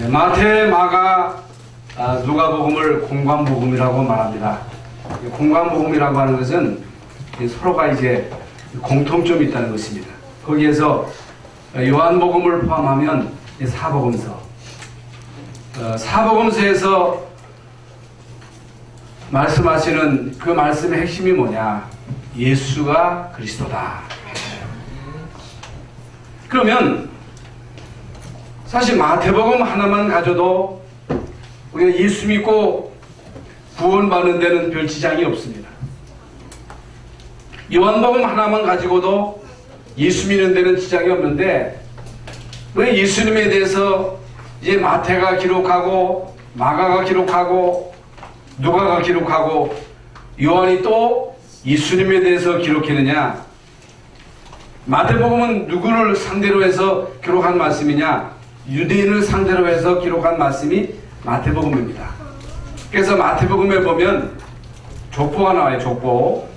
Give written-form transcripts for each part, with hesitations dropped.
마태, 마가, 누가복음을 공관복음이라고 말합니다. 공관복음이라고 하는 것은 서로가 이제 공통점이 있다는 것입니다. 거기에서 요한복음을 포함하면 사복음서, 사복음서에서 말씀하시는 그 말씀의 핵심이 뭐냐? 예수가 그리스도다. 그러면 사실 마태복음 하나만 가져도 우리가 예수 믿고 구원받는 데는 별 지장이 없습니다. 요한복음 하나만 가지고도 예수 믿는 데는 지장이 없는데 왜 예수님에 대해서 이제 마태가 기록하고 마가가 기록하고 누가가 기록하고 요한이 또 예수님에 대해서 기록했느냐? 마태복음은 누구를 상대로 해서 기록한 말씀이냐? 유대인을 상대로 해서 기록한 말씀이 마태복음입니다. 그래서 마태복음에 보면 족보가 나와요. 족보.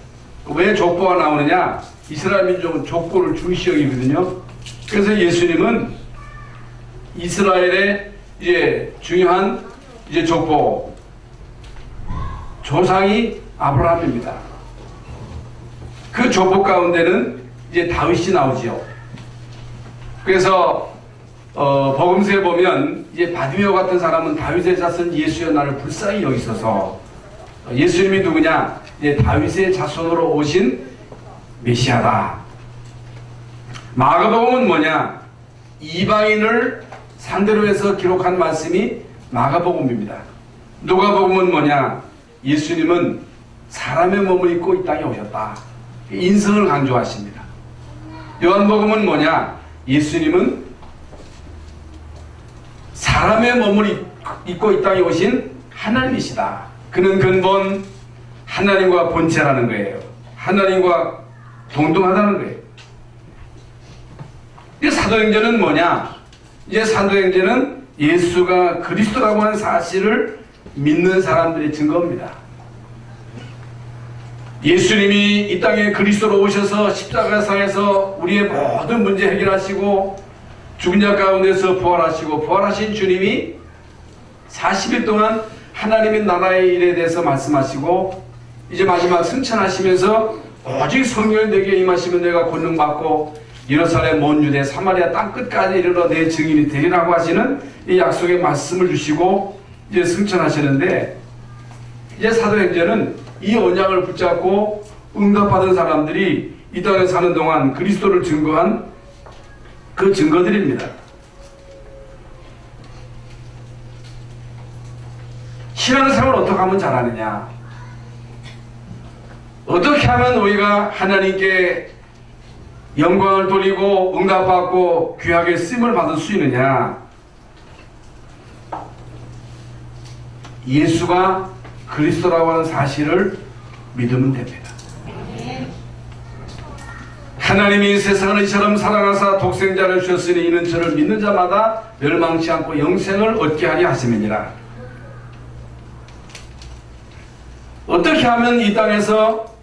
왜 족보가 나오느냐? 이스라엘 민족은 족보를 중시 여기거든요. 그래서 예수님은 이스라엘의 이제 중요한 이제 족보 조상이 아브라함입니다. 그 족보 가운데는 이제 다윗이 나오지요. 그래서 복음서에 보면 이제 바디메오 같은 사람은 다윗의 자손 예수여 나를 불쌍히 여기소서. 예수님이 누구냐? 이제 다윗의 자손으로 오신 메시아다. 마가복음은 뭐냐? 이방인을 상대로 해서 기록한 말씀이 마가복음입니다. 누가복음은 뭐냐? 예수님은 사람의 몸을 입고 이 땅에 오셨다. 인성을 강조하십니다. 요한복음은 뭐냐? 예수님은 사람의 몸을 입고 이 땅에 오신 하나님이시다. 그는 근본 하나님과 본체라는 거예요. 하나님과 동등하다는 거예요. 이 사도행전은 뭐냐? 이제 사도행전은 예수가 그리스도라고 하는 사실을 믿는 사람들의 증거입니다. 예수님이 이 땅에 그리스도로 오셔서 십자가상에서 우리의 모든 문제 해결하시고 죽은 자 가운데서 부활하시고 부활하신 주님이 40일 동안 하나님의 나라의 일에 대해서 말씀하시고 이제 마지막 승천하시면서 오직 성령이 내게 임하시면 내가 권능받고 예루살렘 온 유대 사마리아 땅끝까지 이르러 내 증인이 되리라고 하시는 이 약속의 말씀을 주시고 이제 승천하시는데 이제 사도행전은 이 언약을 붙잡고 응답받은 사람들이 이 땅에 사는 동안 그리스도를 증거한 그 증거들입니다. 신앙생활 어떻게 하면 잘하느냐? 어떻게 하면 우리가 하나님께 영광을 돌리고 응답받고 귀하게 쓰임을 받을 수 있느냐? 예수가 그리스도라고 하는 사실을 믿으면 됩니다. 하나님이 세상을 이처럼 사랑하사 독생자를 주셨으니 이는 저를 믿는 자마다 멸망치 않고 영생을 얻게 하려 하심이니라. 어떻게 하면 이 땅에서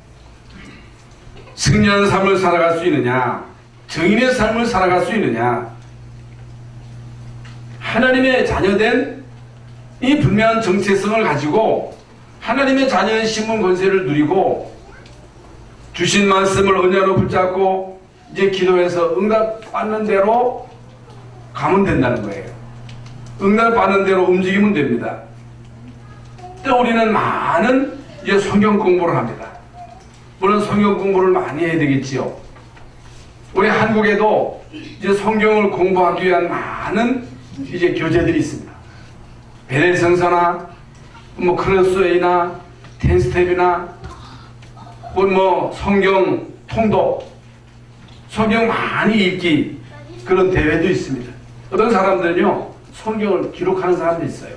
승리하는 삶을 살아갈 수 있느냐? 정인의 삶을 살아갈 수 있느냐? 하나님의 자녀된 이 분명한 정체성을 가지고 하나님의 자녀의 신분 권세를 누리고 주신 말씀을 언약으로 붙잡고 이제 기도해서 응답받는 대로 가면 된다는 거예요. 응답받는 대로 움직이면 됩니다. 또 우리는 많은 이제 성경 공부를 합니다. 물론 성경 공부를 많이 해야 되겠지요. 우리 한국에도 이제 성경을 공부하기 위한 많은 이제 교재들이 있습니다. 베레 성서나 뭐 크로스웨이나 텐스텝이나 뭐 성경 통독, 성경 많이 읽기 그런 대회도 있습니다. 어떤 사람들은요 성경을 기록하는 사람도 있어요.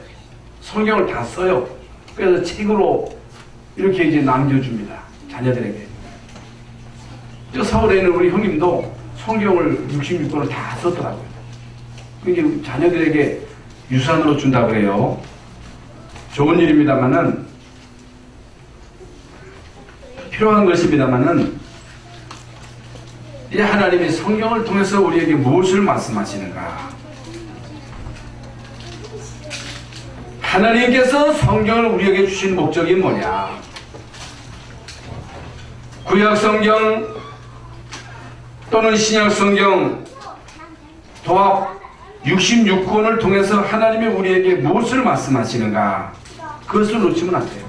성경을 다 써요. 그래서 책으로 이렇게 이제 남겨줍니다. 자녀들에게. 저 서울에 있는 우리 형님도 성경을 66권을 다 썼더라고요. 이게 자녀들에게 유산으로 준다고 그래요. 좋은 일입니다만은 필요한 것입니다만은 이제 하나님이 성경을 통해서 우리에게 무엇을 말씀하시는가? 하나님께서 성경을 우리에게 주신 목적이 뭐냐? 구약 성경 또는 신약 성경 도합 66권을 통해서 하나님이 우리에게 무엇을 말씀하시는가? 그것을 놓치면 안 돼요.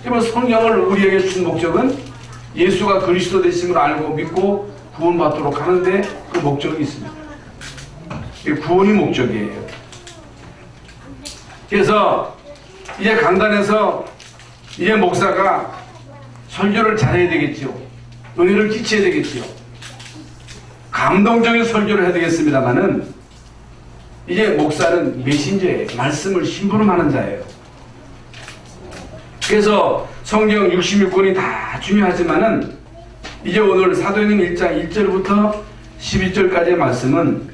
그러면 성경을 우리에게 주신 목적은 예수가 그리스도 되심을 알고 믿고 구원받도록 하는데 그 목적이 있습니다. 구원이 목적이에요. 그래서 이제 강단에서 이제 목사가 설교를 잘해야 되겠죠. 은혜를 끼쳐야 되겠죠. 감동적인 설교를 해야 되겠습니다만은 이제 목사는 메신저예요. 말씀을 심부름하는 자예요. 그래서 성경 66권이 다 중요하지만은 이제 오늘 사도행전 1장 1절부터 12절까지의 말씀은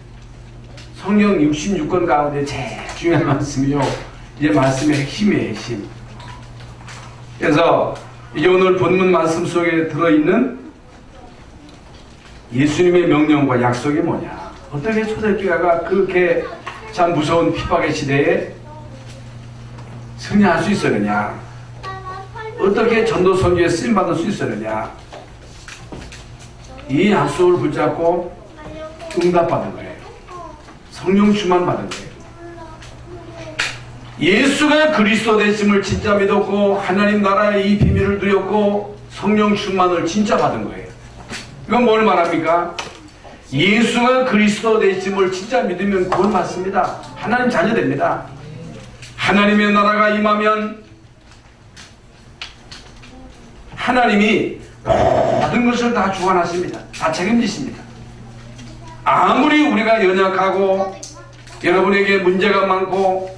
성경 66권 가운데 제일 중요한 말씀이요. 이제 말씀의 핵심이에요, 핵심. 그래서 이제 오늘 본문 말씀 속에 들어있는 예수님의 명령과 약속이 뭐냐? 어떻게 초대교회가 그렇게 참 무서운 핍박의 시대에 승리할 수 있었느냐? 어떻게 전도 선교에 쓰임받을 수 있었느냐? 이 약속을 붙잡고 응답받은 거예요. 성령 충만 받은 거예요. 예수가 그리스도 되심을 진짜 믿었고 하나님 나라의 이 비밀을 누렸고 성령 충만을 진짜 받은 거예요. 이건 뭘 말합니까? 예수가 그리스도 되심을 진짜 믿으면 구원 받습니다. 하나님 자녀 됩니다. 하나님의 나라가 임하면 하나님이 모든 것을 다 주관하십니다. 다 책임지십니다. 아무리 우리가 연약하고 여러분에게 문제가 많고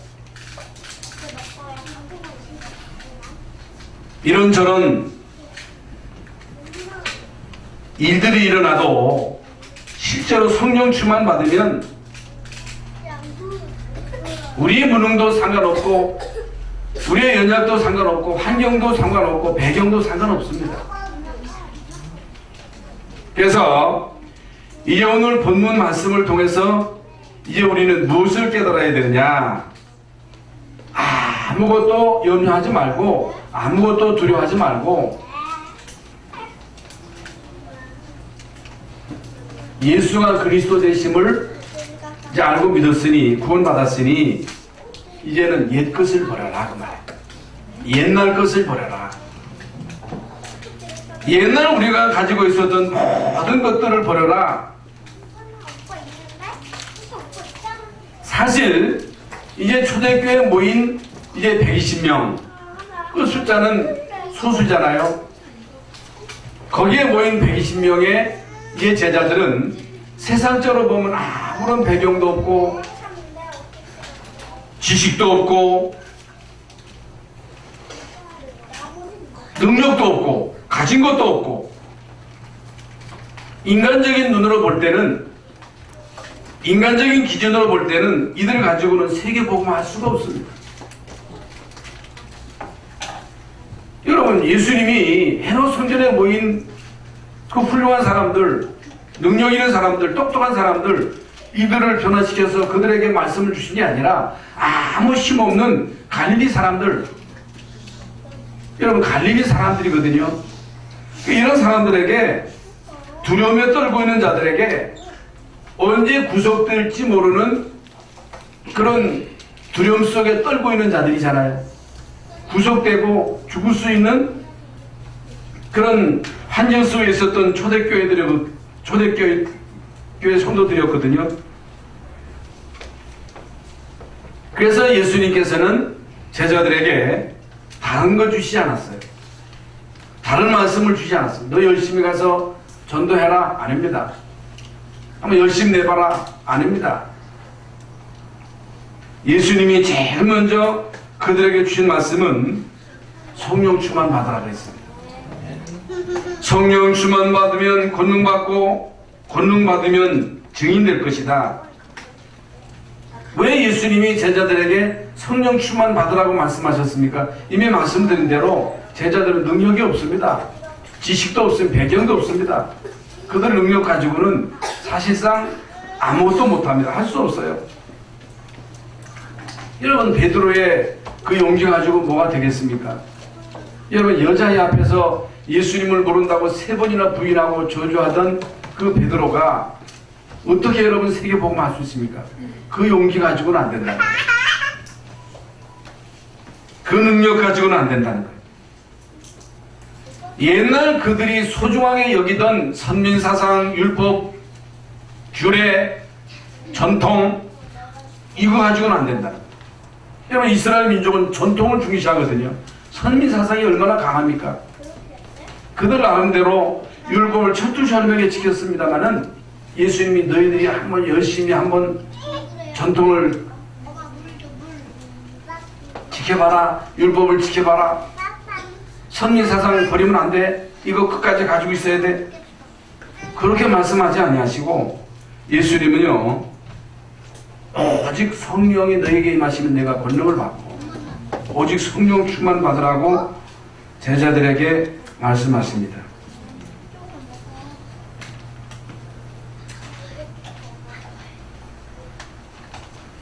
이런저런 일들이 일어나도 실제로 성령 충만 받으면 우리의 무능도 상관없고 우리의 연약도 상관없고 환경도 상관없고 배경도 상관없습니다. 그래서 이제 오늘 본문 말씀을 통해서 이제 우리는 무엇을 깨달아야 되느냐? 아무것도 염려하지 말고 아무것도 두려워하지 말고 예수가 그리스도 되심을 이제 알고 믿었으니 구원받았으니 이제는 옛 것을 버려라 그 말이에요. 옛날 것을 버려라. 옛날 우리가 가지고 있었던 모든 것들을 버려라. 사실 이제 초대교회에 모인 이제 120명 그 숫자는 소수잖아요. 거기에 모인 120명의 이제 제자들은 세상적으로 보면 아무런 배경도 없고 지식도 없고 능력도 없고 가진 것도 없고 인간적인 눈으로 볼 때는 인간적인 기준으로 볼 때는 이들 가지고는 세계복음을 할 수가 없습니다. 여러분 예수님이 헤롯 성전에 모인 그 훌륭한 사람들 능력 있는 사람들 똑똑한 사람들 이들을 변화시켜서 그들에게 말씀을 주신 게 아니라 아무 힘없는 갈릴리 사람들 여러분 갈릴리 사람들이거든요. 이런 사람들에게 두려움에 떨고 있는 자들에게 언제 구속될지 모르는 그런 두려움 속에 떨고 있는 자들이잖아요. 구속되고 죽을 수 있는 그런 환경 속에 있었던 초대교회 성도들이었거든요. 그래서 예수님께서는 제자들에게 다른 거 주시지 않았어요. 다른 말씀을 주지 않았어요. 너 열심히 가서 전도해라? 아닙니다. 한번 열심히 내봐라? 아닙니다. 예수님이 제일 먼저 그들에게 주신 말씀은 성령 충만 받으라 그랬습니다. 성령 충만 받으면 권능 받고 권능 받으면 증인 될 것이다. 왜 예수님이 제자들에게 성령 충만 받으라고 말씀하셨습니까? 이미 말씀드린 대로 제자들은 능력이 없습니다. 지식도 없습니다. 배경도 없습니다. 그들 능력 가지고는 사실상 아무것도 못합니다. 할 수 없어요. 여러분 베드로의 그 용기 가지고 뭐가 되겠습니까? 여러분, 여자의 앞에서 예수님을 모른다고 3번이나 부인하고 저주하던 그 베드로가 어떻게 여러분 세계복음 할 수 있습니까? 그 용기 가지고는 안 된다는 거예요. 그 능력 가지고는 안 된다는 거예요. 옛날 그들이 소중하게 여기던 선민사상, 율법, 규례, 전통, 이거 가지고는 안 된다는 거예요. 여러분, 이스라엘 민족은 전통을 중시하거든요. 선민사상이 얼마나 강합니까? 그들 나름대로 율법을 철두철미하게 지켰습니다마는 예수님이 너희들이 한번 열심히 한번 전통을 지켜봐라, 율법을 지켜봐라, 선민사상을 버리면 안 돼, 이거 끝까지 가지고 있어야 돼, 그렇게 말씀하지 아니하시고 예수님은요, 오직 성령이 너에게 임하시면 내가 권능을 받고 오직 성령 충만 받으라고 제자들에게 말씀하십니다.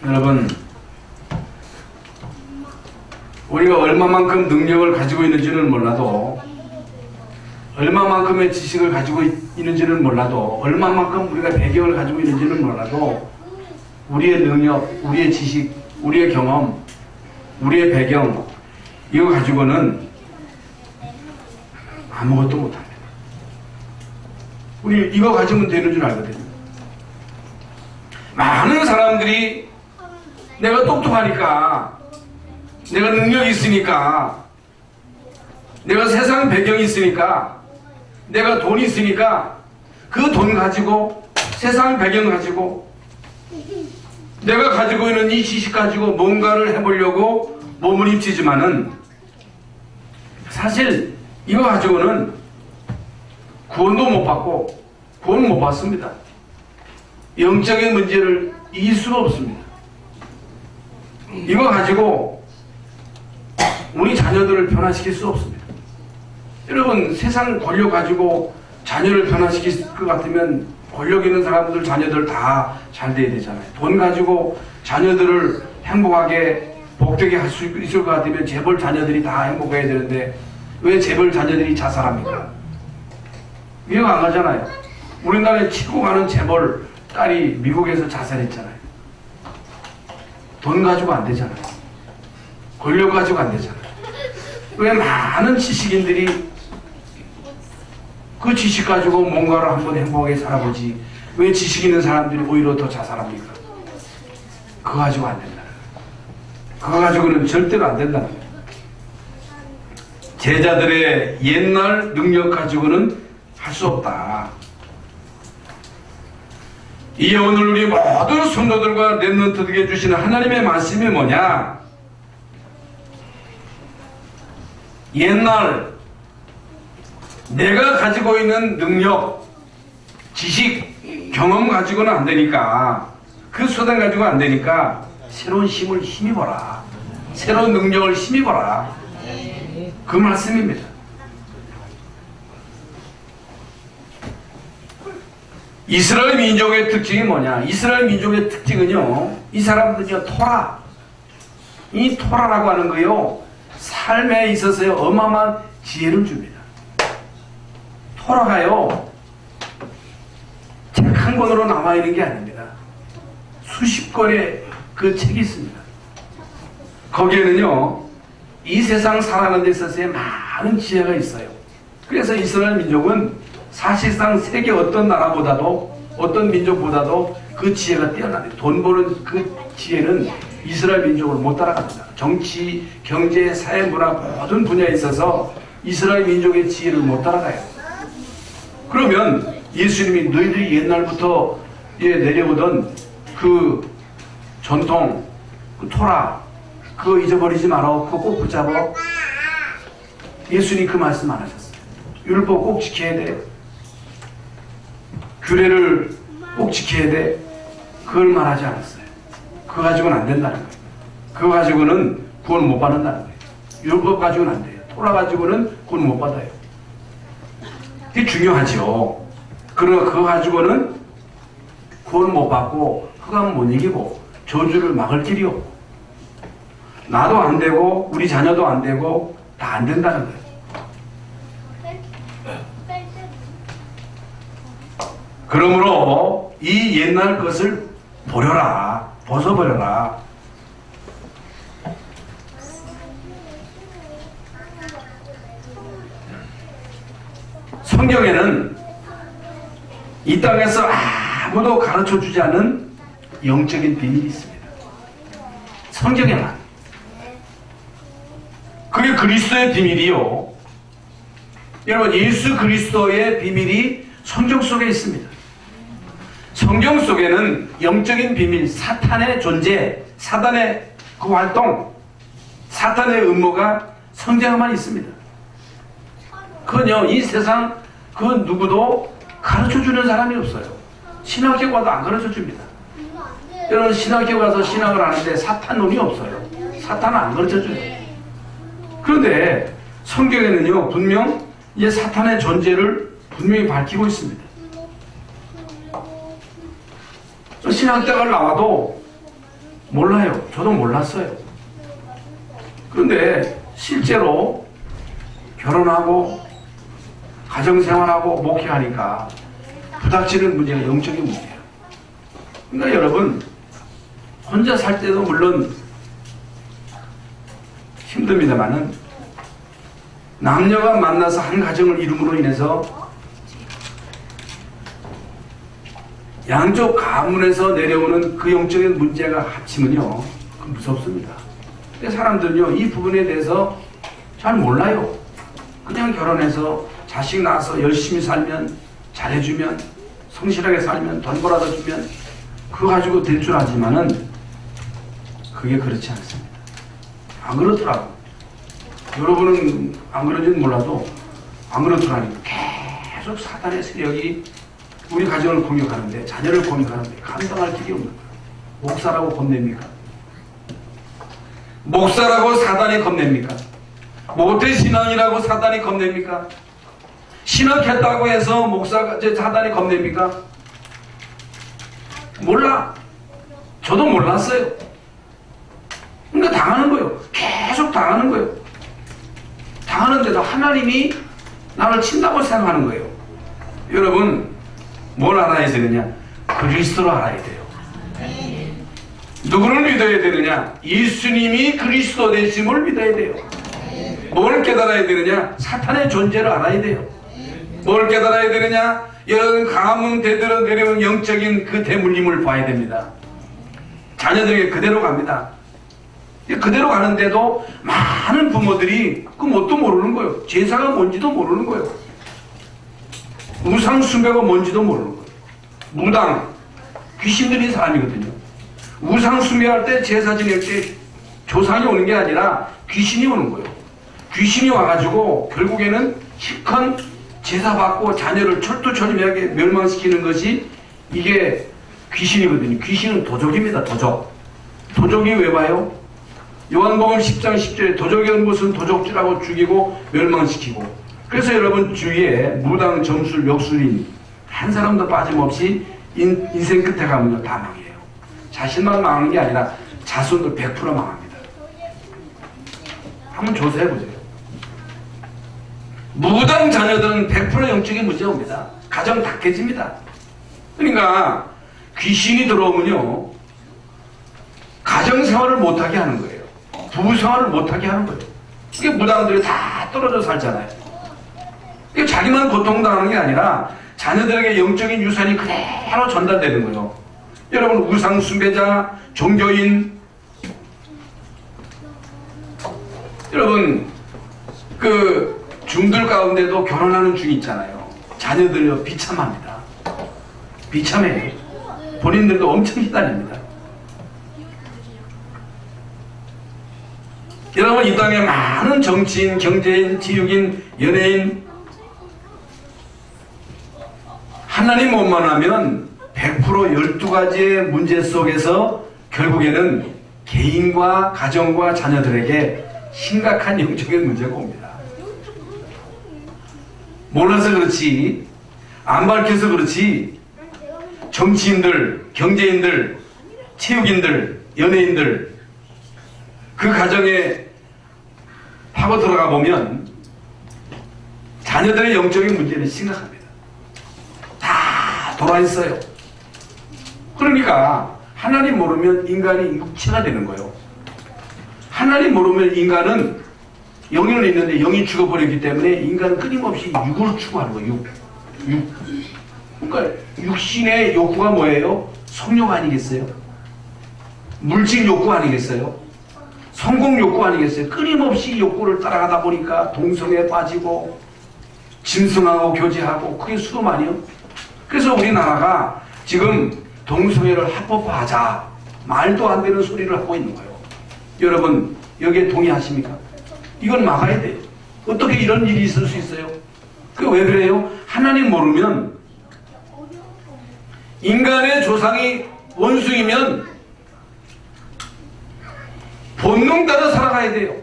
여러분, 우리가 얼마만큼 능력을 가지고 있는지는 몰라도, 얼마만큼의 지식을 가지고 있는지는 몰라도, 얼마만큼 우리가 배경을 가지고 있는지는 몰라도 우리의 능력, 우리의 지식, 우리의 경험, 우리의 배경, 이거 가지고는 아무것도 못합니다. 우리 이거 가지면 되는 줄 알거든요. 많은 사람들이 내가 똑똑하니까, 내가 능력이 있으니까, 내가 세상 배경이 있으니까, 내가 돈이 있으니까 그 돈 가지고, 세상 배경 가지고, 내가 가지고 있는 이 지식 가지고 뭔가를 해보려고 몸을 입히지만은 사실 이거 가지고는 구원도 못 받고 구원 못 받습니다. 영적인 문제를 이길 수가 없습니다. 이거 가지고 우리 자녀들을 변화시킬 수 없습니다. 여러분, 세상 권력 가지고 자녀를 변화시킬 것 같으면 권력 있는 사람들 자녀들 다 잘 돼야 되잖아요. 돈 가지고 자녀들을 행복하게 복되게 할 수 있을 것 같으면 재벌 자녀들이 다 행복해야 되는데 왜 재벌 자녀들이 자살합니까? 이해가 안 가잖아요. 우리나라에 치고 가는 재벌 딸이 미국에서 자살했잖아요. 돈 가지고 안 되잖아요. 권력 가지고 안 되잖아요. 왜 많은 지식인들이 그 지식 가지고 뭔가를 한번 행복하게 살아보지, 왜 지식 있는 사람들이 오히려 더 자살합니까? 그거 가지고 안 된다는 거예요. 그거 가지고는 절대로 안 된다는 거예요. 제자들의 옛날 능력 가지고는 할 수 없다. 이에 오늘 우리 모든 성도들과 렘넌트들에게 주시는 하나님의 말씀이 뭐냐? 옛날 내가 가지고 있는 능력, 지식, 경험 가지고는 안 되니까, 그 수단 가지고 안 되니까 새로운 힘을 힘입어라. 새로운 능력을 힘입어라. 그 말씀입니다. 이스라엘 민족의 특징이 뭐냐? 이스라엘 민족의 특징은요, 이 사람들은요, 토라. 이 토라라고 하는 거요, 삶에 있어서요, 어마어마한 지혜를 줍니다. 토라가요, 책 한 권으로 남아있는 게 아닙니다. 수십 권의 그 책이 있습니다. 거기에는요, 이 세상 살아가는 데 있어서의 많은 지혜가 있어요. 그래서 이스라엘 민족은 사실상 세계 어떤 나라보다도, 어떤 민족보다도 그 지혜가 뛰어나요. 돈 버는 그 지혜는 이스라엘 민족을 못 따라갑니다. 정치, 경제, 사회, 문화 모든 분야에 있어서 이스라엘 민족의 지혜를 못 따라가요. 그러면 예수님이 너희들이 옛날부터 내려오던 그 전통, 그 토라, 그거 잊어버리지 마라. 그거 꼭 붙잡아. 예수님 그 말씀 안 하셨어요. 율법 꼭 지켜야 돼. 규례를 꼭 지켜야 돼. 그걸 말하지 않았어요. 그거 가지고는 안 된다는 거예요. 그거 가지고는 구원 못 받는다는 거예요. 율법 가지고는 안 돼요. 토라 가지고는 구원 못 받아요. 그게 중요하죠. 그러나 그거 가지고는 구원 못 받고 흑암 못 이기고 저주를 막을 길이 없고, 나도 안 되고 우리 자녀도 안 되고 다 안 된다는 거예요. 그러므로 이 옛날 것을 버려라. 벗어버려라. 성경에는 이 땅에서 아무도 가르쳐주지 않은 영적인 비밀이 있습니다. 성경에만. 그게 그리스도의 비밀이요. 여러분, 예수 그리스도의 비밀이 성경 속에 있습니다. 성경 속에는 영적인 비밀, 사탄의 존재, 사탄의 그 활동, 사탄의 음모가 성경에만 있습니다. 그건요, 이 세상 그 누구도 가르쳐주는 사람이 없어요. 신학교 가도 안 가르쳐줍니다. 여러분, 신학교 가서 신학을 하는데 사탄 놈이 없어요. 사탄은 안 가르쳐줘요. 그런데 성경에는요, 분명 이 사탄의 존재를 분명히 밝히고 있습니다. 신학대학을 나와도 몰라요. 저도 몰랐어요. 그런데 실제로 결혼하고 가정생활하고 목회하니까 부닥치는 문제가 영적인 문제예요. 그러니까 여러분, 혼자 살 때도 물론 힘듭니다만은 남녀가 만나서 한 가정을 이룸으로 인해서 양쪽 가문에서 내려오는 그 영적인 문제가 합치면요, 그 무섭습니다. 근데 사람들은요, 이 부분에 대해서 잘 몰라요. 그냥 결혼해서 자식 낳아서 열심히 살면, 잘해주면, 성실하게 살면, 돈 벌어다 주면 그거 가지고 될 줄 알지만은 그게 그렇지 않습니다. 안 그렇더라고. 여러분은 안 그런지는 몰라도 안 그렇더라니까. 계속 사탄의 세력이 우리 가정을 공격하는데, 자녀를 공격하는데 감당할 길이 없는 거예요. 목사라고 겁냅니까? 목사라고 사단이 겁냅니까? 모태신앙이라고 사단이 겁냅니까? 신학했다고 해서 목사가 사단이 겁냅니까? 몰라. 저도 몰랐어요. 그러니까 당하는 거예요. 계속 당하는 거예요. 당하는데도 하나님이 나를 친다고 생각하는 거예요. 여러분, 뭘 알아야 되느냐? 그리스도를 알아야 돼요. 누구를 믿어야 되느냐? 예수님이 그리스도 되심을 믿어야 돼요. 뭘 깨달아야 되느냐? 사탄의 존재를 알아야 돼요. 뭘 깨달아야 되느냐? 여러분, 가문 대대로 내려온 영적인 그 대물림을 봐야 됩니다. 자녀들에게 그대로 갑니다. 그대로 가는데도 많은 부모들이 그 뭣도 모르는 거예요. 제사가 뭔지도 모르는 거예요. 우상 숭배가 뭔지도 모르는 거예요. 무당, 귀신 들린 사람이거든요. 우상 숭배할 때, 제사 지낼 때 조상이 오는 게 아니라 귀신이 오는 거예요. 귀신이 와가지고 결국에는 실컷 제사 받고 자녀를 철두철미하게 멸망시키는 것이 이게 귀신이거든요. 귀신은 도적입니다. 도적. 도적이 왜 와요? 요한복음 10장 10절에 도적이 온 것은 도적질하고 죽이고 멸망시키고. 그래서 여러분 주위에 무당, 점술, 멱술인 한 사람도 빠짐없이 인생 끝에 가면 다 망해요. 자신만 망하는 게 아니라 자손도 100% 망합니다. 한번 조사해보세요. 무당 자녀들은 100% 영적인 문제가 옵니다. 가정 다 깨집니다. 그러니까 귀신이 들어오면요, 가정생활을 못하게 하는 거예요. 부부생활을 못하게 하는 거예요. 이게 무당들이 다 떨어져 살잖아요. 이게 자기만 고통당하는 게 아니라 자녀들에게 영적인 유산이 그대로 전달되는 거예요. 여러분, 우상 숭배자, 종교인, 여러분 그 중들 가운데도 결혼하는 중이 있잖아요. 자녀들요 비참합니다. 비참해요. 본인들도 엄청 휘달립니다. 여러분, 이 땅에 많은 정치인, 경제인, 지육인, 연예인, 하나님 못만 하면 100% 12가지의 문제 속에서 결국에는 개인과 가정과 자녀들에게 심각한 영적인 문제가 옵니다. 몰라서 그렇지, 안 밝혀서 그렇지, 정치인들, 경제인들, 체육인들, 연예인들 그 가정에 파고 들어가 보면 자녀들의 영적인 문제는 심각합니다. 다 돌아있어요. 그러니까 하나님 모르면 인간이 육체가 되는 거예요. 하나님 모르면 인간은 영은 있는데 영이 죽어버렸기 때문에 인간은 끊임없이 육을 추구하는 거예요. 육. 그러니까 육신의 욕구가 뭐예요? 성욕 아니겠어요? 물질 욕구 아니겠어요? 성공 욕구 아니겠어요? 끊임없이 욕구를 따라가다 보니까 동성애에 빠지고 짐승하고 교제하고 그게 수금 아니에요? 그래서 우리나라가 지금 동성애를 합법화하자 말도 안 되는 소리를 하고 있는 거예요. 여러분 여기에 동의하십니까? 이건 막아야 돼요. 어떻게 이런 일이 있을 수 있어요? 그게 왜 그래요? 하나님 모르면 인간의 조상이 원숭이면 본능 따라 살아가야 돼요.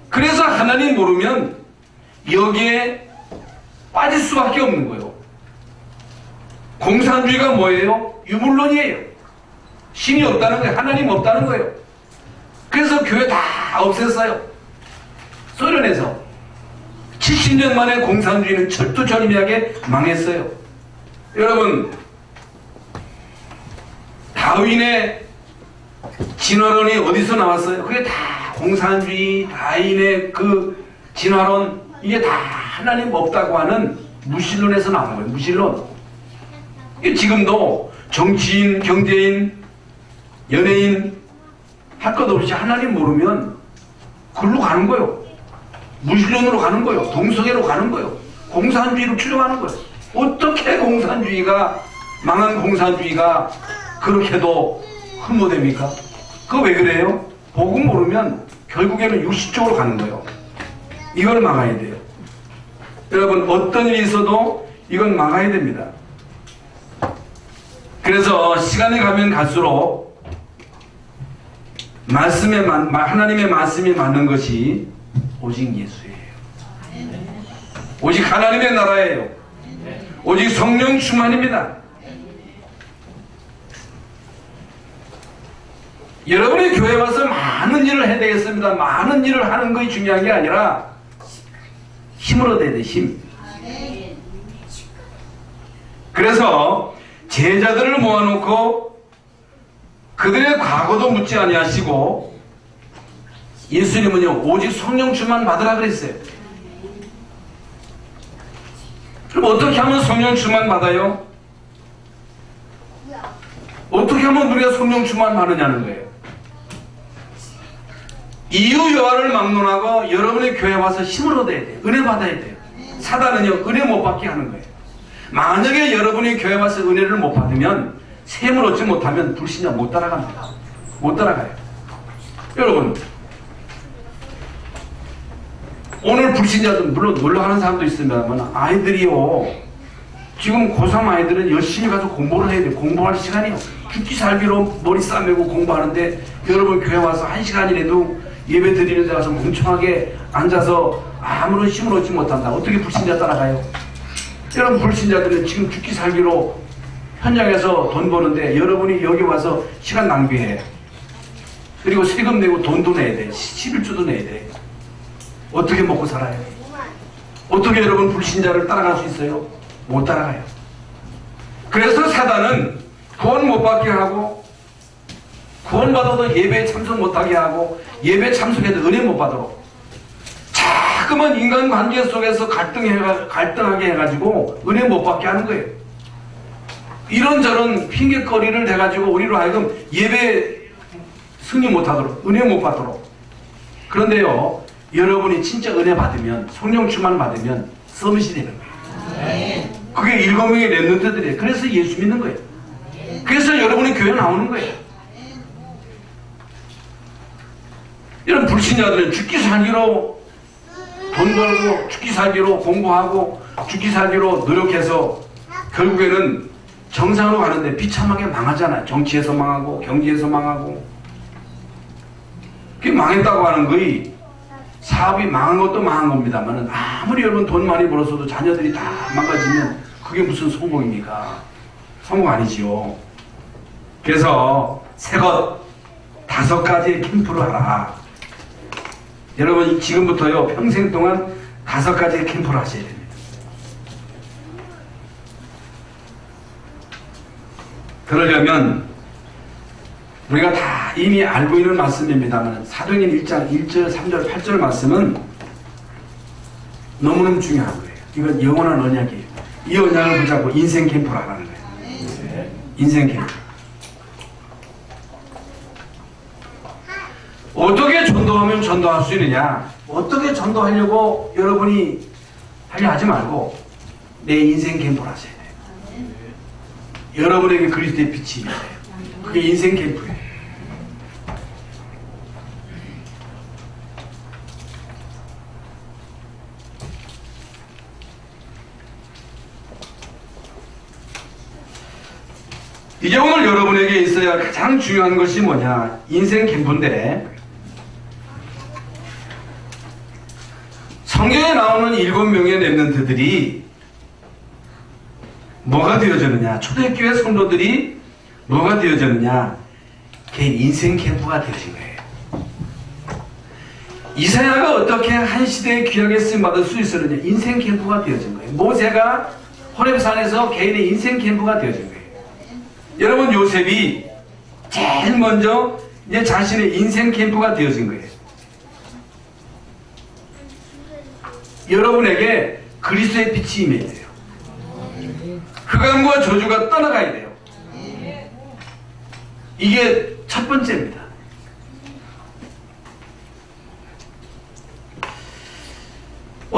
그래서 하나님 모르면 여기에 빠질 수밖에 없는 거예요. 공산주의가 뭐예요? 유물론이에요. 신이 없다는 거예요. 하나님 없다는 거예요. 그래서 교회 다 없앴어요. 소련에서 70년 만에 공산주의는 철두철미하게 망했어요. 여러분 다윈의 진화론이 어디서 나왔어요? 그게 다 공산주의, 다윈의 그 진화론, 이게 다 하나님 없다고 하는 무신론에서 나온 거예요. 무신론. 지금도 정치인, 경제인, 연예인 할 것 없이 하나님 모르면 글로 가는 거예요. 무신론으로 가는 거예요. 동성애로 가는 거예요. 공산주의로 추종하는 거예요. 어떻게 공산주의가, 망한 공산주의가 그렇게도 흠모됩니까? 그거 왜 그래요? 복음 모르면 결국에는 육신적으로 가는 거예요. 이걸 막아야 돼요. 여러분 어떤 일이 있어도 이건 막아야 됩니다. 그래서 시간이 가면 갈수록 하나님의 말씀이 맞는 것이 오직 예수예요. 오직 하나님의 나라예요. 오직 성령 충만입니다. 여러분이 교회 와서 많은 일을 해야 되겠습니다. 많은 일을 하는 것이 중요한 게 아니라 힘을 얻어야 돼. 힘. 그래서 제자들을 모아놓고 그들의 과거도 묻지 아니하시고 예수님은요 오직 성령 충만 받으라 그랬어요. 그럼 어떻게 하면 성령 충만 받아요? 어떻게 하면 우리가 성령 충만 받느냐는 거예요. 이유 여하를 막론하고 여러분의 교회 와서 힘을 얻어야 돼요. 은혜 받아야 돼요. 사단은요 은혜 못 받게 하는 거예요. 만약에 여러분이 교회 와서 은혜를 못 받으면, 셈을 얻지 못하면 불신자 못 따라갑니다. 못 따라가요. 여러분 오늘 불신자들 물론 놀러가는 사람도 있으면 아이들이요 지금 고3 아이들은 열심히 가서 공부를 해야 돼요. 공부할 시간이요. 죽기 살기로 머리 싸매고 공부하는데 여러분 교회 와서 1시간이라도 예배 드리는 데 가서 멍청하게 앉아서 아무런 힘을 얻지 못한다. 어떻게 불신자 따라가요? 여러분 불신자들은 지금 죽기 살기로 현장에서 돈 버는데 여러분이 여기 와서 시간 낭비해. 그리고 세금 내고 돈도 내야 돼. 11조도 내야 돼. 어떻게 먹고 살아요? 어떻게 여러분 불신자를 따라갈 수 있어요? 못 따라가요. 그래서 사단은 구원 못 받게 하고, 구원 받아도 예배에 참석 못하게 하고, 예배에 참석해도 은혜 못 받도록 자꾸만 인간관계 속에서 갈등하게 해가지고 은혜 못 받게 하는 거예요. 이런저런 핑계거리를 대가지고 우리로 하여금 예배 승리 못하도록, 은혜 못 받도록. 그런데요 여러분이 진짜 은혜 받으면, 성령 충만 받으면 서밋이 되는 거예요. 그게 일곱명의 렘넌트들이에요. 그래서 예수 믿는 거예요. 그래서 여러분이 교회 나오는 거예요. 이런 불신자들은 죽기 살기로 돈 벌고, 죽기 살기로 공부하고, 죽기 살기로 노력해서 결국에는 정상으로 가는데 비참하게 망하잖아요. 정치에서 망하고 경제에서 망하고. 그게 망했다고 하는 거이 사업이 망한 것도 망한 겁니다만 아무리 여러분 돈 많이 벌었어도 자녀들이 다 망가지면 그게 무슨 성공입니까? 성공 아니지요. 그래서 새것 다 5가지의 캠프를 하라. 여러분 지금부터요 평생 동안 5가지의 캠프를 하셔야 됩니다. 그러려면 우리가 다 이미 알고 있는 말씀입니다만 사도행전 1장 1절 3절 8절 말씀은 너무너무 중요한 거예요. 이건 영원한 언약이에요. 이 언약을 붙잡고 인생 캠프를 하라는 거예요. 인생 캠프. 어떻게 전도하면 전도할 수 있느냐? 어떻게 전도하려고 여러분이 하려 하지 말고 내 인생 캠프를 하셔야 돼요. 여러분에게 그리스도의 빛이 있어요. 그게 인생 캠프예요. 이제 오늘 여러분에게 있어야 가장 중요한 것이 뭐냐? 인생 캠프인데 성경에 나오는 7명의 렘넌트들이 뭐가 되어졌느냐? 초대교회 성도들이 뭐가 되어졌느냐? 걔 인생 캠프가 되어진 거예요. 이사야가 어떻게 한 시대에 귀하게 쓰임받을 수 있었느냐? 인생 캠프가 되어진 거예요. 모세가 호렙산에서 개인의 인생 캠프가 되어진 거예요. 여러분 요셉이 제일 먼저 이제 자신의 인생 캠프가 되어진 거예요. 여러분에게 그리스도의 빛이 임해야 돼요. 흑암과 저주가 떠나가야 돼요. 이게 첫 번째입니다.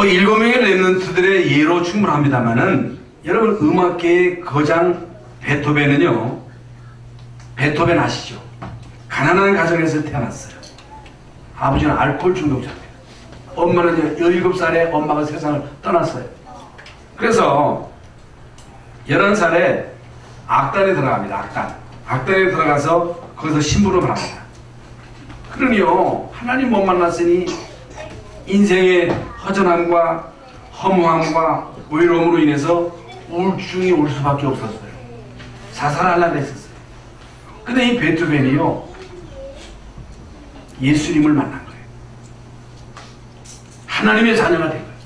일곱 명의 렘넌트들의 예로 충분합니다만은 여러분 음악계의 거장 베토벤은요, 베토벤 아시죠? 가난한 가정에서 태어났어요. 아버지는 알코올 중독자입니다. 엄마는 17살에 엄마가 세상을 떠났어요. 그래서 11살에 악단에 들어갑니다. 악단에 들어가서 거기서 신부름을 합니다. 그러니요, 하나님 못 만났으니 인생의 허전함과 허무함과 외로움으로 인해서 우울증이 올 수밖에 없었어요. 자살하려고 했었어요. 근데 이 베토벤이요, 예수님을 만난 거예요. 하나님의 자녀가 된 거예요.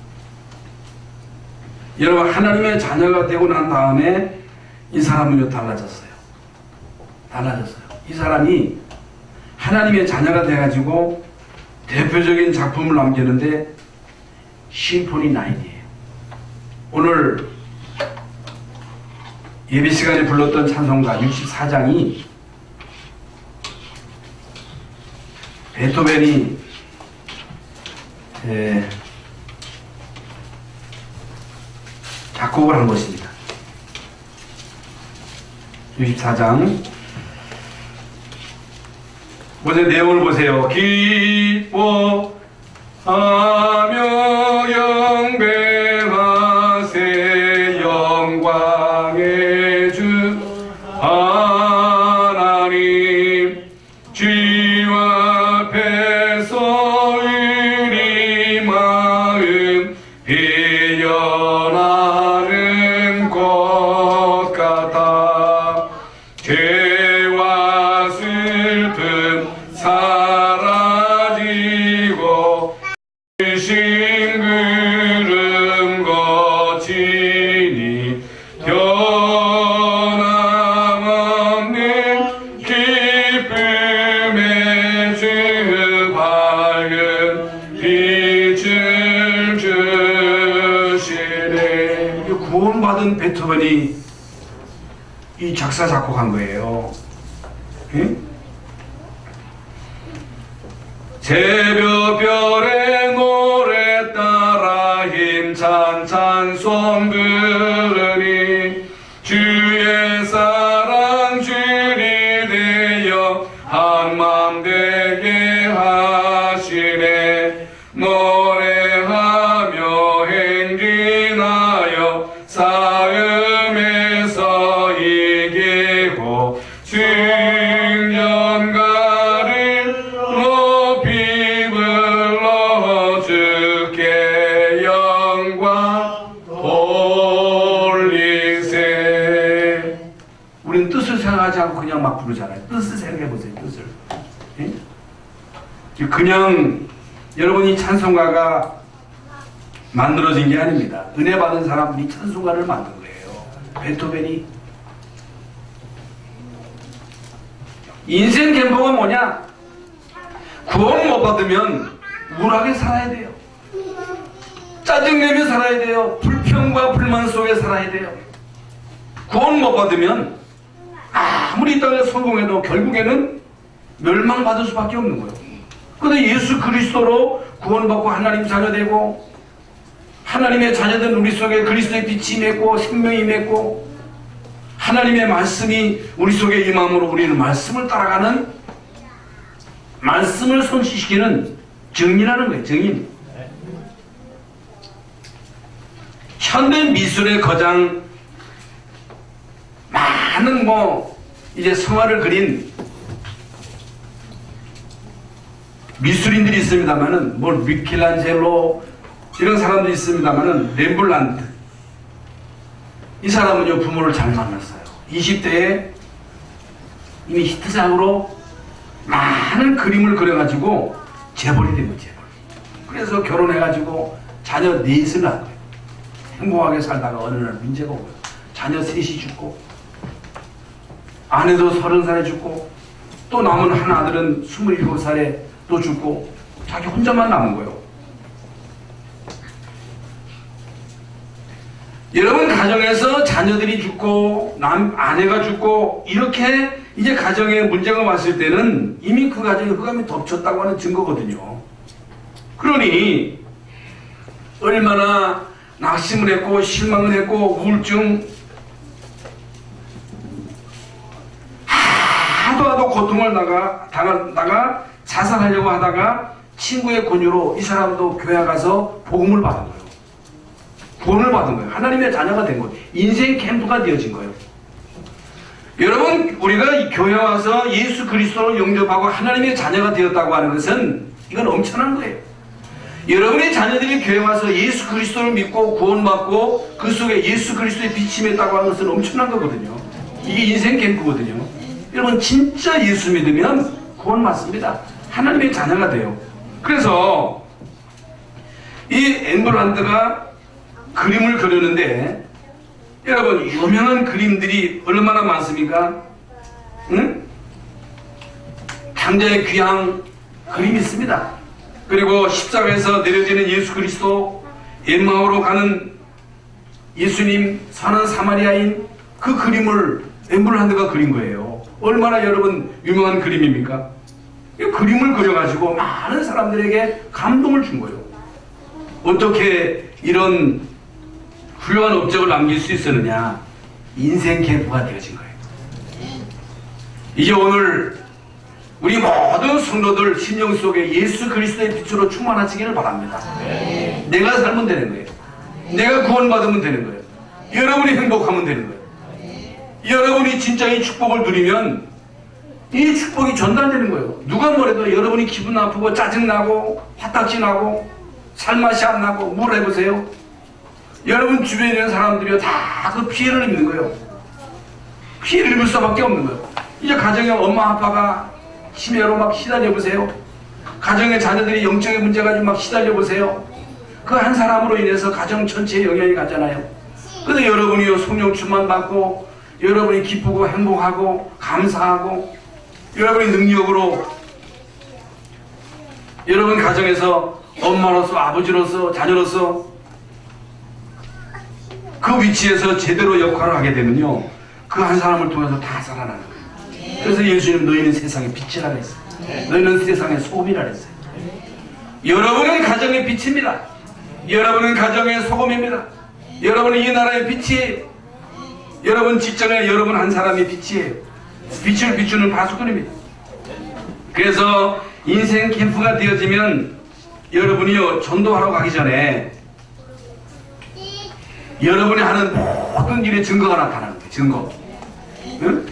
여러분, 하나님의 자녀가 되고 난 다음에 이 사람은요, 달라졌어요. 이 사람이 하나님의 자녀가 돼가지고 대표적인 작품을 남겼는데 심포니 9이에요. 오늘 예배 시간에 불렀던 찬송가 64장이 베토벤이 작곡을 한 것입니다. 64장 먼저 내용을 보세요. 기뻐하며 경배하세 영광의 주 하나님 주여 앞에서 우리 마음 피어나는 것 같아 죄와 슬픔 사라지고 싱그름 거치니 변함없는 기쁨의 주 밝은 빛을 주시네. 구원받은 베토벤이 이 작사 작곡한 거예요. 응? 새벽별의 노래 따라 힘찬 찬송 부르니 주의 사랑 주리 되어 한맘 되게 하시네. 노래하며 행진하여 싸움에서 이기고 승전가를 높이 불러 주께 영광 돌리세. 우리는 뜻을 생각하지 않고 그냥 막 부르잖아요. 뜻을 생각해 보세요. 뜻을. 예? 그냥 여러분이 찬송가가 만들어진 게 아닙니다. 은혜 받은 사람들이 찬송가를 만든 거예요. 베토벤이. 인생 캠프가 뭐냐? 구원 못 받으면 우울하게 살아야 돼요. 짜증내며 살아야 돼요. 불평과 불만 속에 살아야 돼요. 구원 못 받으면 아무리 이 땅에 성공해도 결국에는 멸망받을 수밖에 없는 거예요. 그런데 예수 그리스도로 구원받고 하나님 자녀 되고 하나님의 자녀된 우리 속에 그리스도의 빛이 맺고 생명이 맺고 하나님의 말씀이 우리 속에 임함으로 우리는 말씀을 따라가는, 말씀을 손실시키는 증인하는 거예요. 증인. 현대 미술의 가장 많은 이제 성화를 그린 미술인들이 있습니다만은 미켈란젤로 이런 사람들이 있습니다만은 렘블란트, 이 사람은요 부모를 잘 만났어요. 20대에 이미 히트작으로 많은 그림을 그려가지고 재벌이 된 거예요. 재벌. 그래서 결혼해가지고 자녀 넷을 낳은 거예요. 행복하게 살다가 어느 날 문제가 오고요. 자녀 셋이 죽고 아내도 30살에 죽고 또 남은 한 아들은 27살에 또 죽고 자기 혼자만 남은 거예요. 여러분 가정에서 자녀들이 죽고 아내가 죽고 이렇게 이제 가정에 문제가 왔을 때는 이미 그 가정에 흑암이 덮쳤다고 하는 증거거든요. 그러니 얼마나 낙심을 했고 실망을 했고 우울증 하도 고통을 당하다가 자살하려고 하다가 친구의 권유로 이 사람도 교회 가서 복음을 받은 거예요. 구원을 받은 거예요. 하나님의 자녀가 된 거예요. 인생 캠프가 되어진 거예요. 여러분 우리가 이 교회 와서 예수 그리스도를 영접하고 하나님의 자녀가 되었다고 하는 것은 이건 엄청난 거예요. 여러분의 자녀들이 교회 와서 예수 그리스도를 믿고 구원받고 그 속에 예수 그리스도의 빛이 맺다고 하는 것은 엄청난 거거든요. 이게 인생 캠프거든요. 여러분 진짜 예수 믿으면 구원 받습니다. 하나님의 자녀가 돼요. 그래서 이 엠블란드가 그림을 그리는데 여러분 유명한 그림들이 얼마나 많습니까? 응? 당자의 귀향 그림이 있습니다. 그리고 십자가에서 내려지는 예수 그리스도, 엠마오로 가는 예수님, 사는 사마리아인 그 그림을 엠블란드가 그린 거예요. 얼마나 여러분 유명한 그림입니까? 이 그림을 그려가지고 많은 사람들에게 감동을 준 거예요. 어떻게 이런 훌륭한 업적을 남길 수 있었느냐? 인생 캠프가 되어진 거예요. 이제 오늘 우리 모든 성도들 심령 속에 예수 그리스도의 빛으로 충만하시기를 바랍니다. 내가 살면 되는 거예요. 내가 구원받으면 되는 거예요. 여러분이 행복하면 되는 거예요. 여러분이 진짜 이 축복을 누리면 이 축복이 전달되는 거예요. 누가 뭐래도 여러분이 기분 나쁘고 짜증나고 화딱지나고 살맛이 안 나고 뭘 해보세요. 여러분 주변에 있는 사람들이 다 그 피해를 입는 거예요. 피해를 입을 수밖에 없는 거예요. 이제 가정에 엄마 아빠가 치매로 막 시달려 보세요. 가정의 자녀들이 영적인 문제 가지고 막 시달려 보세요. 그 한 사람으로 인해서 가정 전체에 영향이 가잖아요. 근데 여러분이 성령 충만 받고 여러분이 기쁘고 행복하고 감사하고 여러분의 능력으로 여러분 가정에서 엄마로서 아버지로서 자녀로서 그 위치에서 제대로 역할을 하게 되면요 그 한 사람을 통해서 다 살아나는 거예요. 그래서 예수님 너희는 세상의 빛이라 그랬어요. 너희는 세상의 소금이라 그랬어요. 여러분은 가정의 빛입니다. 여러분은 가정의 소금입니다. 여러분은 이 나라의 빛이에요. 여러분 직장에 여러분 한 사람의 빛이에요. 빛을 비추는 파수꾼입니다. 그래서 인생 캠프가 되어지면 여러분이요 전도하러 가기 전에 여러분이 하는 모든 일의 증거가 나타나는 거예요. 증거. 응?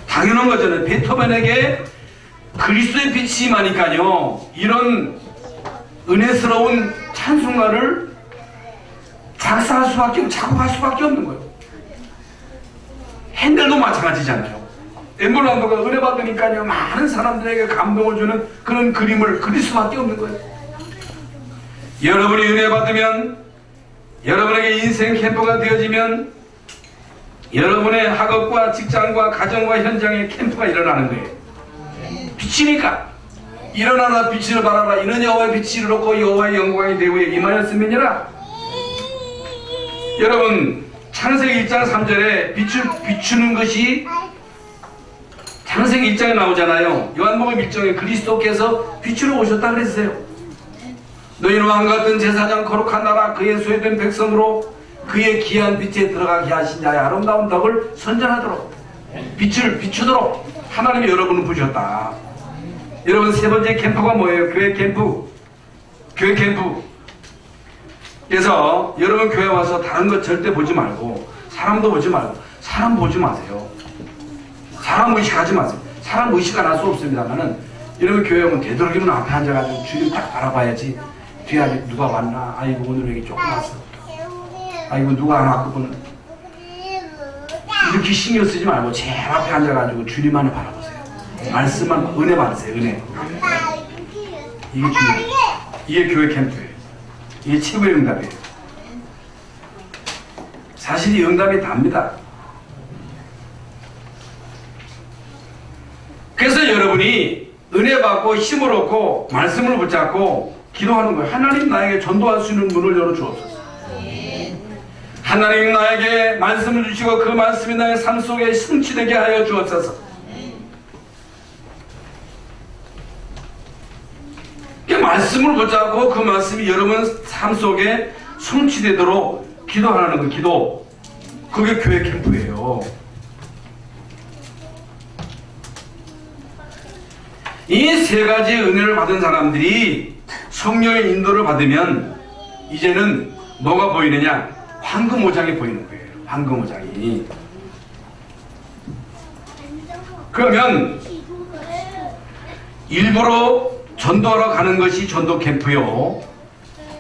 당연한 거잖아요. 베토벤에게 그리스도의 빛이 임하니까요 이런 은혜스러운 찬송가를 작사할 수밖에 없고 작곡할 수밖에 없는 거예요. 핸델도 마찬가지잖아요. 엠블란도가 은혜 받으니까요 많은 사람들에게 감동을 주는 그런 그림을 그릴 수밖에 없는 거예요. 여러분이 은혜 받으면, 여러분에게 인생 캠프가 되어지면 여러분의 학업과 직장과 가정과 현장에 캠프가 일어나는 거예요. 빛이니까 일어나라 빛을 발하라. 이는 여호와의 빛이 이르렀고 여호와의 영광이 대우에 임하였음이니라. 여러분 창세기 1장 3절에 빛을 비추는 것이 창세기 1장에 나오잖아요. 요한복음 1장에 그리스도께서 빛으로 오셨다 그랬어요. 너희는 왕같은 제사장 거룩한 나라 그의 소유된 백성으로 그의 귀한 빛에 들어가게 하신 자의 아름다운 덕을 선전하도록 빛을 비추도록 하나님이 여러분을 부르셨다. 여러분 세 번째 캠프가 뭐예요? 교회 캠프. 교회 캠프. 그래서 여러분 교회 와서 다른 것 절대 보지 말고 사람도 보지 말고 사람 보지 마세요. 사람 의식하지 마세요. 사람 의식 안 할 수 없습니다만은 여러분 교회 오면 되도록이면 앞에 앉아가지고 주님 딱 바라봐야지. 뒤에 아직 누가 왔나? 아이고 오늘 여기 조금 왔어. 아이고 누가 안 왔구나. 이렇게 신경 쓰지 말고 제일 앞에 앉아가지고 주님만을 바라보세요. 말씀만 은혜 받으세요. 은혜. 이게 중요해요. 이게 교회 캠프예요. 이게 최고의 응답이에요. 사실 이 응답이 답니다. 그래서 여러분이 은혜 받고 힘을 얻고 말씀을 붙잡고 기도하는 거예요. 하나님 나에게 전도할 수 있는 문을 열어주옵소서. 하나님 나에게 말씀을 주시고 그 말씀이 나의 삶 속에 성취되게 하여 주옵소서. 그 말씀을 붙잡고 그 말씀이 여러분 삶 속에 성취되도록 기도하는 거, 기도. 그게 교회 캠프예요. 이 세 가지 은혜를 받은 사람들이 성령의 인도를 받으면 이제는 뭐가 보이느냐? 황금 오장이 보이는 거예요. 황금 오장이. 그러면 일부러 전도하러 가는 것이 전도 캠프요.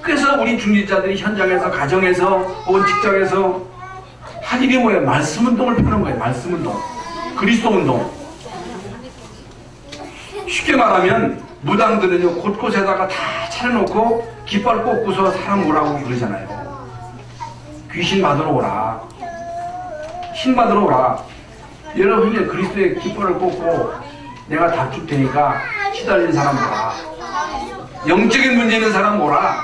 그래서 우리 중직자들이 현장에서 가정에서 혹은 직장에서 할 일이 뭐예요? 말씀 운동을 펴는 거예요. 말씀 운동. 그리스도 운동. 쉽게 말하면 무당들은요 곳곳에다가 다 차려놓고 깃발 꽂고서 사람 오라고 그러잖아요. 귀신 받으러 오라, 힘 받으러 오라. 여러분 이제 그리스도의 깃발을 꽂고 내가 답 줄 테니까 시달린 사람 오라, 영적인 문제 있는 사람 오라.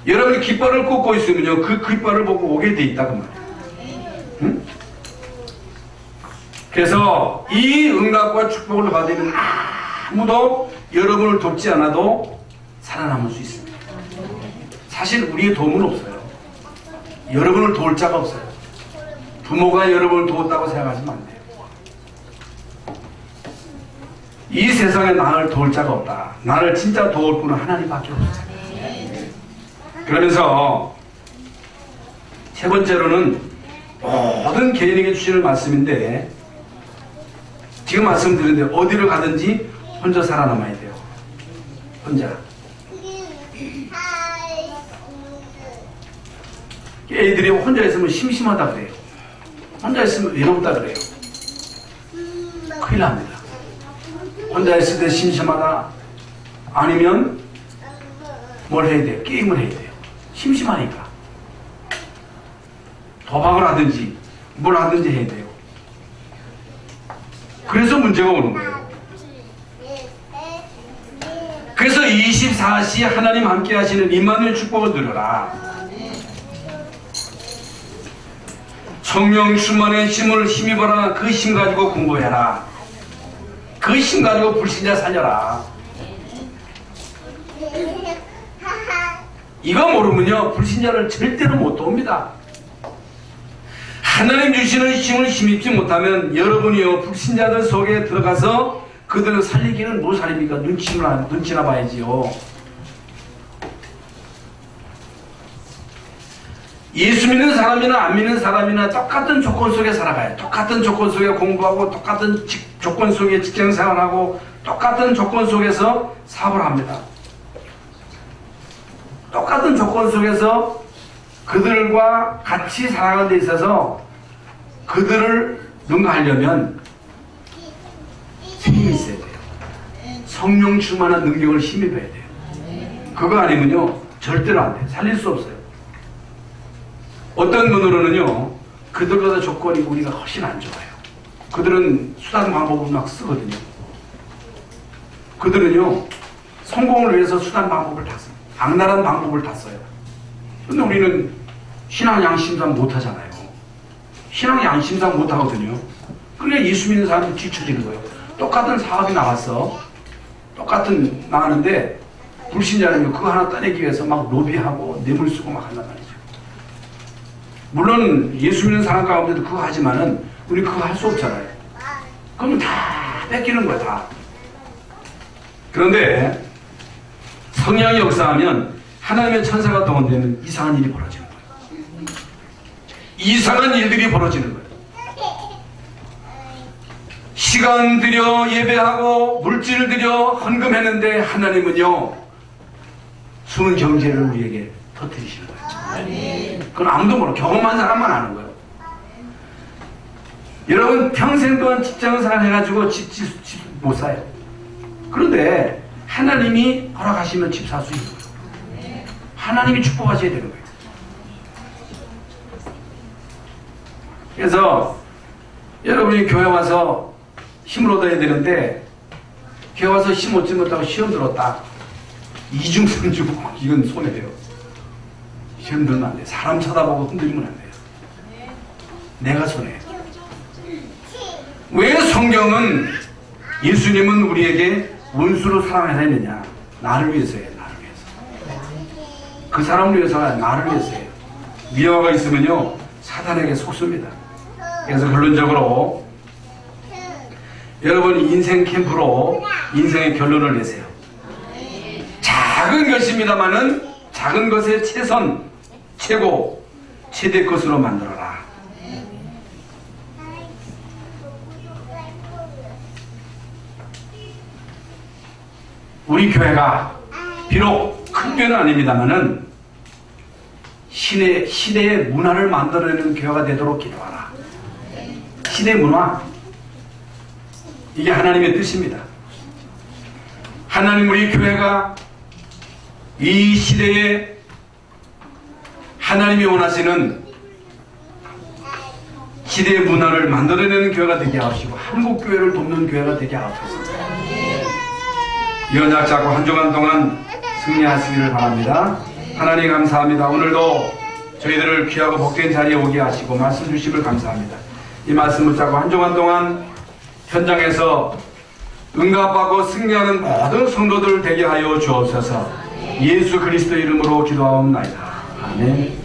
여러분이 깃발을 꽂고 있으면요 그 깃발을 보고 오게 돼 있다 그 말이에요. 응? 그래서 이 응답과 축복을 받으면 아무도 여러분을 돕지 않아도 살아남을 수 있습니다. 사실 우리의 도움은 없어요. 여러분을 도울 자가 없어요. 부모가 여러분을 도웠다고 생각하시면 안 돼요. 이 세상에 나를 도울 자가 없다. 나를 진짜 도울 분은 하나님밖에 없어요. 그러면서 세 번째로는 모든 개인에게 주시는 말씀인데 지금 말씀드렸는데 어디를 가든지 혼자 살아남아야 돼요. 혼자. 애들이 혼자 있으면 심심하다 그래요. 혼자 있으면 외롭다 그래요. 큰일 납니다. 혼자 있을 때 심심하다 아니면 뭘 해야 돼요? 게임을 해야 돼요. 심심하니까 도박을 하든지 뭘 하든지 해야 돼요. 그래서 문제가 오는 거예요. 그래서 24시 하나님 함께 하시는 임마누엘 축복을 누려라. 성령 충만의 힘을 힘입어라. 그 힘 가지고 공부해라. 그 힘 가지고 불신자 살려라. 이거 모르면요 불신자를 절대로 못 도웁니다. 하나님 주시는 힘을 힘입지 못하면 여러분이요 불신자들 속에 들어가서 그들을 살리기는 뭐 살립니까? 눈치나 봐야지요. 예수 믿는 사람이나 안 믿는 사람이나 똑같은 조건 속에 살아가요. 똑같은 조건 속에 공부하고 똑같은 조건 속에 직장생활하고 똑같은 조건 속에서 사업을 합니다. 똑같은 조건 속에서 그들과 같이 살아가는 데 있어서 그들을 능가하려면 힘이 있어야 돼요. 성령 충만한 능력을 힘입어야 돼요. 그거 아니면요 절대로 안 돼요. 살릴 수 없어요. 어떤 분으로는요 그들보다 조건이 우리가 훨씬 안 좋아요. 그들은 수단 방법을 막 쓰거든요. 그들은요 성공을 위해서 수단 방법을 다 써요. 악랄한 방법을 다 써요. 근데 우리는 신앙 양심상 못하잖아요. 신앙 양심상 못하거든요. 그러니까 예수 믿는 사람이 뒤처지는 거예요. 똑같은 사업이 나왔어. 똑같은 나가는데 불신자는 그거 하나 따내기 위해서 막 로비하고 뇌물 쓰고 막 한단 말이죠. 물론 예수 믿는 사람 가운데도 그거 하지만은 우리 그거 할 수 없잖아요. 그러면 다 뺏기는 거야 다. 그런데 성령이 역사하면 하나님의 천사가 동원되면 이상한 일이 벌어지는 거예요. 이상한 일들이 벌어지는 거예요. 시간 들여 예배하고 물질 들여 헌금했는데 하나님은요 숨은 경제를 우리에게 터뜨리시는 거예요. 그건 아무도 모르고 경험한 사람만 아는 거예요. 여러분 평생 동안 직장생활 해가지고 집 못 사요. 그런데 하나님이 허락하시면 집 살 수 있는 거예요. 하나님이 축복하셔야 되는 거예요. 그래서 여러분이 교회 와서 힘을 얻어야 되는데 교회 와서 힘 얻지 못하고 시험 들었다. 이중선 주고 이건 손해돼요. 시험 들면 안 돼요. 사람 쳐다보고 흔들리면 안 돼요. 내가 손해요. 왜 성경은 예수님은 우리에게 원수로 사랑해야 했느냐? 나를 위해서예요. 나를 위해서. 그 사람을 위해서가 나를 위해서예요. 미화가 있으면요 사단에게 속습니다. 그래서 결론적으로 여러분 인생 캠프로 인생의 결론을 내세요. 작은 것입니다마는 작은 것의 최선, 최고, 최대 것으로 만들어라. 우리 교회가 비록 큰 교회는 아닙니다마는 시대의 문화를 만들어내는 교회가 되도록 기도하라. 시대 문화, 이게 하나님의 뜻입니다. 하나님 우리 교회가 이 시대에 하나님이 원하시는 시대의 문화를 만들어내는 교회가 되게 하시고 한국교회를 돕는 교회가 되게 하옵소서. 이 언약 잡고 한 주간 동안 승리하시기를 바랍니다. 하나님 감사합니다. 오늘도 저희들을 귀하고 복된 자리에 오게 하시고 말씀 주심을 감사합니다. 이 말씀 붙잡고 한 주간 동안 현장에서 응답하고 승리하는 모든 성도들 되게 하여 주옵소서. 예수 그리스도 이름으로 기도하옵나이다. 아멘.